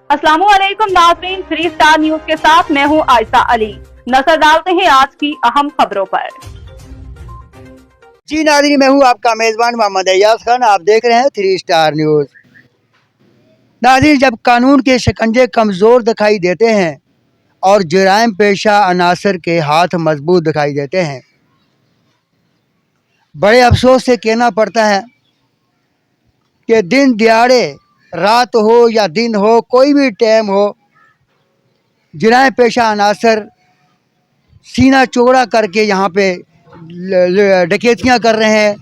अस्सलामुअलैकुम नाज़रीन, 3 star news के साथ मैं हूं आयशा अली। नजर डालते हैं आज की अहम खबरों पर। जी नाज़रीन, मैं हूं आपका मेजबान मोहम्मद अय्याज खान। आप देख रहे हैं 3 स्टार न्यूज। नाज़रीन, जब कानून के शिकंजे कमज़ोर दिखाई देते हैं और जुराइम पेशा अनासर के हाथ मजबूत दिखाई देते हैं, बड़े अफसोस से कहना पड़ता है कि दिन दिहाड़े, रात हो या दिन हो, कोई भी टाइम हो, जुराइम पेशा अनासर सीना चौड़ा करके यहाँ पे डकैतियाँ कर रहे हैं।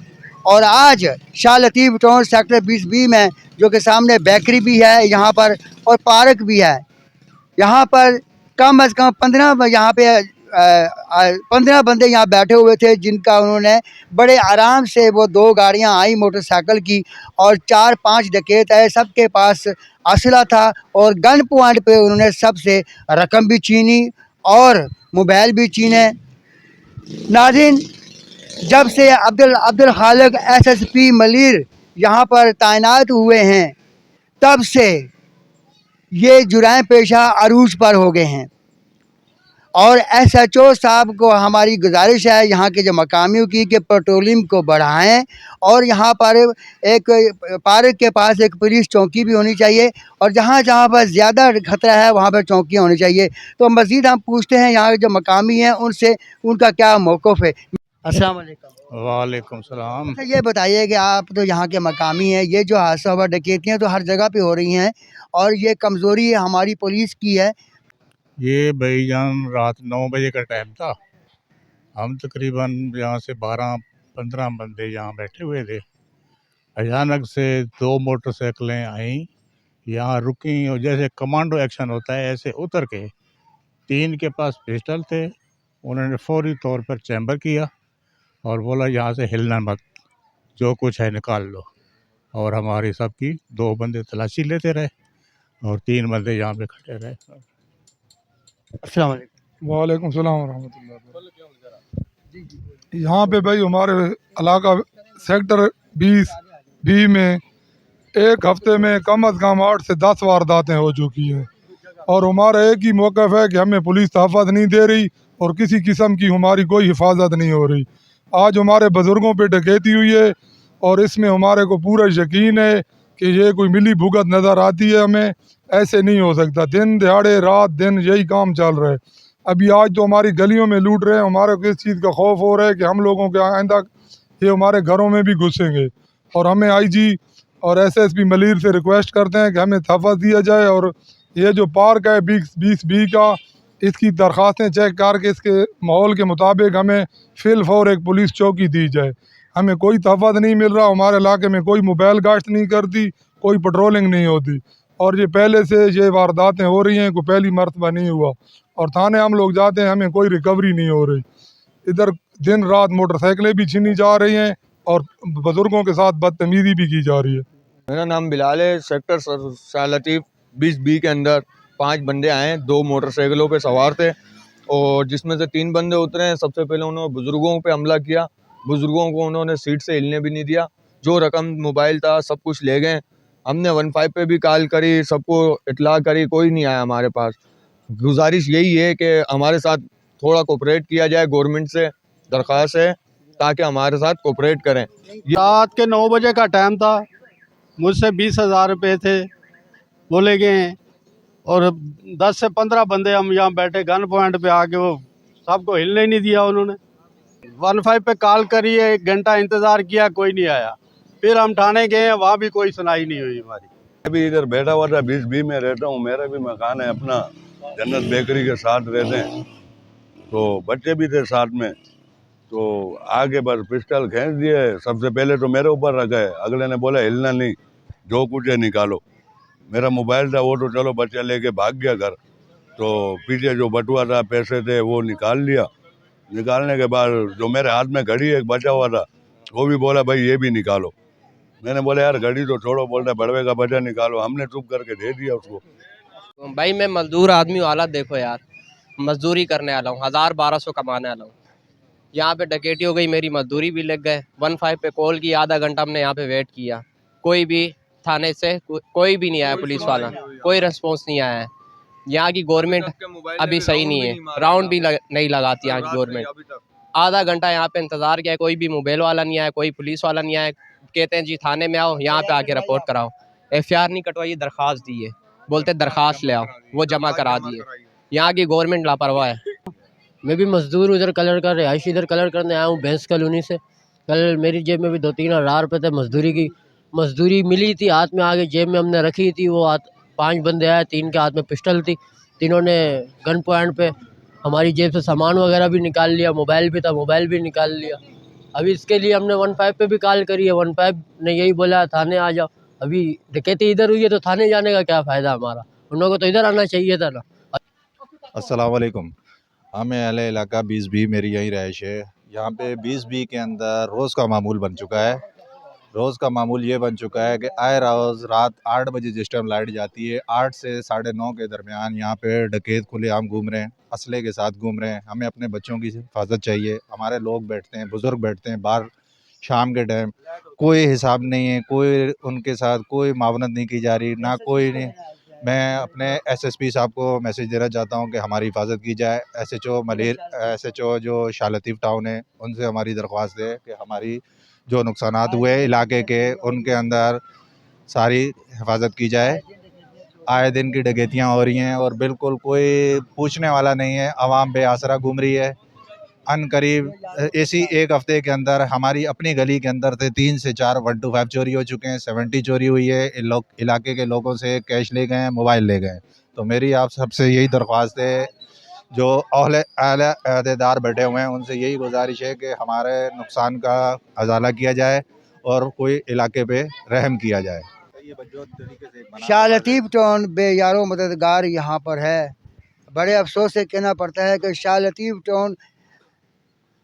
और आज Shah Latif town sector 20B में, जो कि सामने बेकरी भी है यहाँ पर और पार्क भी है, यहाँ पर कम अज़ कम 15 बंदे यहाँ बैठे हुए थे, जिनका उन्होंने बड़े आराम से, वो 2 गाड़ियाँ आई मोटरसाइकिल की और 4-5 डकैत आए, सबके पास असला था और गन पॉइंट पे उन्होंने सबसे रकम भी छीनी और मोबाइल भी छीने। नाज़रीन, जब से अब्दुल खालिक SSP मलिर यहाँ पर तैनात हुए हैं, तब से ये जुराइम पेशा अरूज पर हो गए हैं। और SHO साहब को हमारी गुजारिश है यहाँ के जो मकामियों की, कि पेट्रोलिंग को बढ़ाएं और यहाँ पर एक पार्क के पास एक पुलिस चौकी भी होनी चाहिए और जहाँ जहाँ पर ज़्यादा खतरा है वहाँ पर चौकियाँ होनी चाहिए। तो मज़ीद हम पूछते हैं यहाँ के जो मकामी हैं उनसे, उनका क्या मौक़िफ़ है। अस्सलाम वालेकुम। वालेकुम सलाम। अच्छा, ये बताइए कि आप तो यहाँ के मकामी हैं, ये जो हादसा हुआ, डकैतियाँ तो हर जगह पे हो रही हैं और ये कमज़ोरी हमारी पुलिस की है। ये भाईजान रात 9 बजे का टाइम था। हम तकरीबन यहाँ से 12-15 बंदे यहाँ बैठे हुए थे। अचानक से 2 मोटरसाइकिलें आई, यहाँ रुकी और जैसे कमांडो एक्शन होता है ऐसे उतर के, 3 के पास पिस्टल थे। उन्होंने फौरी तौर पर चैम्बर किया और बोला यहाँ से हिलना मत, जो कुछ है निकाल लो। और हमारी सबकी 2 बंदे तलाशी लेते रहे और 3 बंदे यहाँ पे खड़े रहे। अस्सलाम वालेकुम। वालेकुम सलाम वरहमतुल्लाह। यहाँ पे भाई हमारे इलाका सेक्टर 20B में एक हफ्ते में कम अज़ कम 8 से 10 वारदातें हो चुकी हैं और हमारा एक ही मौक़िफ़ है कि हमें पुलिस तहफ़्फ़ुज़ नहीं दे रही और किसी किस्म की हमारी कोई हिफाजत नहीं हो रही। आज हमारे बुज़ुर्गों पे डकैती हुई है और इसमें हमारे को पूरा यकीन है कि ये कोई मिली भुगत नज़र आती है हमें। ऐसे नहीं हो सकता, दिन दिहाड़े रात दिन यही काम चल रहा है। अभी आज तो हमारी गलियों में लूट रहे हैं, हमारे को इस चीज़ का खौफ हो रहा है कि हम लोगों के आइंदा ये हमारे घरों में भी घुसेंगे। और हमें IG और SSP मलिर से रिक्वेस्ट करते हैं कि हमें तहफ़्फ़ुज़ दिया जाए और ये जो पार्क है 20B का, इसकी दरख्वास्तें चेक करके इसके माहौल के मुताबिक हमें फ़िलफ़ौर एक पुलिस चौकी दी जाए। हमें कोई तहफ़्फ़ुज़ नहीं मिल रहा, हमारे इलाके में कोई मोबाइल गश्त नहीं करती, कोई पेट्रोलिंग नहीं होती और ये पहले से ये वारदातें हो रही हैं, कोई पहली मर्तबा नहीं हुआ। और थाने हम लोग जाते हैं, हमें कोई रिकवरी नहीं हो रही। इधर दिन रात मोटरसाइकिलें भी छीनी जा रही हैं और बुज़ुर्गों के साथ बदतमीज़ी भी की जा रही है। मेरा नाम बिलाल है। सेक्टर शाह लतीफ़ 20B के अंदर 5 बंदे आए, 2 मोटरसाइकिलों पे सवार थे और जिसमें से 3 बंदे उतरे हैं। सबसे पहले उन्होंने बुज़ुर्गों पे हमला किया, बुज़ुर्गों को उन्होंने सीट से हिलने भी नहीं दिया, जो रकम मोबाइल था सब कुछ ले गए। हमने 15 पे भी कॉल करी, सबको इतला करी, कोई नहीं आया हमारे पास। गुजारिश यही है कि हमारे साथ थोड़ा कोऑपरेट किया जाए, गवर्नमेंट से दरख्वास्त है ताकि हमारे साथ कोऑपरेट करें। रात के 9 बजे का टाइम था, मुझसे 20,000 रुपये थे बोले गए हैं और 10 से 15 बंदे हम यहाँ बैठे गन पॉइंट पे आके, वो सबको हिलने ही नहीं दिया उन्होंने। 15 पे कॉल करी है, 1 घंटा इंतज़ार किया, कोई नहीं आया। फिर हम थाने गए हैं, वहाँ भी कोई सुनाई नहीं हुई हमारी। अभी इधर बैठा हुआ था, 20B में रहता हूँ, मेरा भी मकान है अपना, जन्नत बेकरी के साथ रहते हैं। तो बच्चे भी थे साथ में, तो आगे बस पिस्टल खींच दिए। सबसे पहले तो मेरे ऊपर रखा है, अगले ने बोला हिलना नहीं, जो कुछ है निकालो। मेरा मोबाइल था वो तो चलो बच्चा लेके भाग गया घर, तो पीछे जो बटुआ था, पैसे थे, वो निकाल लिया। निकालने के बाद जो मेरे हाथ में घड़ी एक बचा हुआ था, वो भी बोला भाई ये भी निकालो। मैंने बोला यार घड़ी तो छोड़ो, बोलता बड़वे का बचा निकालो। हमने चुप करके दे दिया उसको। भाई मैं मजदूर आदमी हूँ, हालत देखो यार, मजदूरी करने वाला हूँ, 1000-1200 कमाने वाला हूँ। यहाँ पे डकैती हो गई, मेरी मजदूरी भी लग गए। 15 पे कॉल की, आधा घंटा हमने यहाँ पे वेट किया, कोई भी थाने से कोई भी नहीं आया पुलिस वाला। कोई रिस्पॉन्स नहीं आया है। यहाँ की गवर्नमेंट अभी सही नहीं है, राउंड भी नहीं लगाती यहाँ की गवर्नमेंट। आधा घंटा यहाँ पे इंतज़ार किया, कोई भी मोबाइल वाला नहीं आया, कोई पुलिस वाला नहीं आया। कहते हैं जी थाने में आओ, यहाँ पे आके रिपोर्ट कराओ। FIR नहीं कटवाई, दरख्वास्त दी है, बोलते दरख्वास्त ले आओ, वो जमा करा दिए। यहाँ की गवर्नमेंट लापरवाह है। मैं भी मजदूर उधर कलर कर रिहायशी इधर कलर करने आया हूँ भैंस कॉलोनी से। कल मेरी जेब में भी 2-3 हज़ार रुपये थे मजदूरी की। मजदूरी मिली थी, हाथ में आगे जेब में हमने रखी थी। वो 5 बंदे आए, 3 के हाथ में पिस्टल थी। तीनों ने गन पॉइंट पे हमारी जेब से सामान वगैरह भी निकाल लिया, मोबाइल भी था, मोबाइल भी निकाल लिया। अभी इसके लिए हमने 15 पे भी कॉल करी है। 15 ने यही बोला थाने आ जाओ। अभी डकैती इधर हुई है तो थाने जाने का क्या फ़ायदा हमारा? उन लोगों को तो इधर आना चाहिए था ना। अस्सलाम वालेकुम। हमें अहले इलाका 20B मेरी यही रहाइश है। यहाँ पे 20B के अंदर रोज़ का मामूल बन चुका है। रोज़ का मामूल ये बन चुका है कि आए रोज़ रात 8 बजे जिस टाइम लाइट जाती है, 8 से 9:30 के दरमियान यहाँ पे डकैत खुलेआम घूम रहे हैं, असले के साथ घूम रहे हैं। हमें अपने बच्चों की हिफाजत चाहिए। हमारे लोग बैठते हैं, बुज़ुर्ग बैठते हैं बाहर शाम के टाइम, कोई हिसाब नहीं है, कोई उनके साथ कोई मावनत नहीं की जा रही, ना कोई नहीं। मैं अपने SSP साहब को मैसेज देना चाहता हूँ कि हमारी हिफाजत की जाए। SHO जो शाह लतीफ़ टाउन है, उनसे हमारी दरख्वास्त है कि हमारी जो नुकसानात हुए इलाके के, उनके अंदर सारी हिफाजत की जाए। आए दिन की डकैतियाँ हो रही हैं और बिल्कुल कोई पूछने वाला नहीं है। आवाम बेआसरा घूम रही है। अनकरीब इसी एक हफ़्ते के अंदर हमारी अपनी गली के अंदर से 3 से 4 125 चोरी हो चुके हैं, 70 चोरी हुई है। इलाके के लोगों से कैश ले गए हैं, मोबाइल ले गए हैं। तो मेरी आप सबसे यही दरख्वास्त है, जो आला अहदेदार बैठे हुए हैं, उनसे यही गुजारिश है कि हमारे नुकसान का अजाला किया जाए और कोई इलाके पे रहम किया जाए। शाह लतीफ़ टाउन बेयारो मददगार यहाँ पर है। बड़े अफसोस से कहना पड़ता है कि शाह लतीफ़ टाउन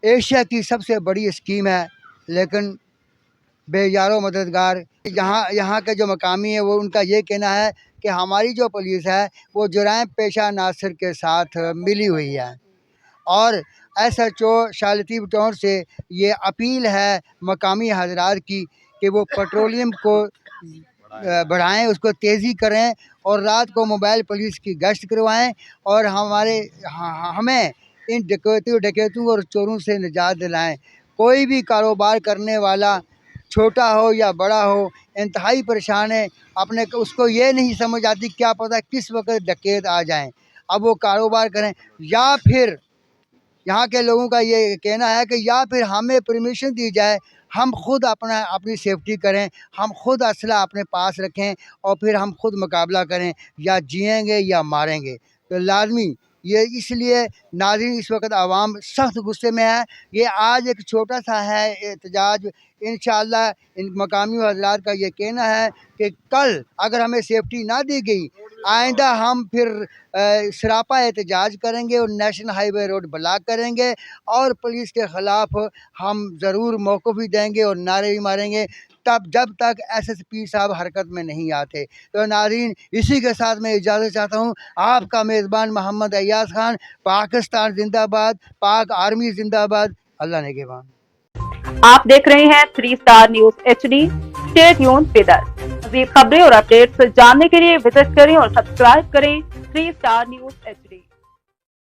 एशिया की सबसे बड़ी स्कीम है, लेकिन बेयारो मददगार यहाँ के जो मकामी है वो उनका ये कहना है कि हमारी जो पुलिस है वो जुराइम पेशा नासिर के साथ मिली हुई है। और SHO शाह लतीफ़ टाउन से ये अपील है मकामी हजरात की कि वो पेट्रोलियम को बढ़ाएं, उसको तेज़ी करें और रात को मोबाइल पुलिस की गश्त करवाएं और हमें इन डकैतों और चोरों से निजात दिलाएं। कोई भी कारोबार करने वाला छोटा हो या बड़ा हो इंतहाई परेशान है। अपने उसको ये नहीं समझ आती क्या पता किस वक्त डकैत आ जाएं। अब वो कारोबार करें या फिर यहाँ के लोगों का ये कहना है कि या फिर हमें परमिशन दी जाए, हम खुद अपनी सेफ्टी करें, हम खुद असला अपने पास रखें और फिर हम खुद मुकाबला करें, या जिएंगे या मारेंगे। तो लाजमी ये इसलिए नाज़रीन इस वक्त आवाम सख्त गुस्से में है। ये आज एक छोटा सा है एहतजाज। इंशाअल्लाह इन मकामी हज़रात का ये कहना है कि कल अगर हमें सेफ्टी ना दी गई, आइंदा हम फिर सरापा एहतजाज करेंगे और नेशनल हाईवे रोड ब्लॉक करेंगे और पुलिस के ख़िलाफ़ हम ज़रूर मौक़िफ़ भी देंगे और नारे भी मारेंगे, तब जब तक SSP साहब हरकत में नहीं आते। तो नाज़रीन इसी के साथ मैं इजाज़त चाहता हूँ। आपका मेज़बान मोहम्मद अय्याज़ खान। पाकिस्तान जिंदाबाद, पाक आर्मी जिंदाबाद। अल्लाह नेगेबान। आप देख रहे हैं 3 star news HD। Stay tuned with us. मज़ीद खबरें और अपडेट्स जानने के लिए विजिट करें और सब्सक्राइब करें 3 स्टार न्यूज HD।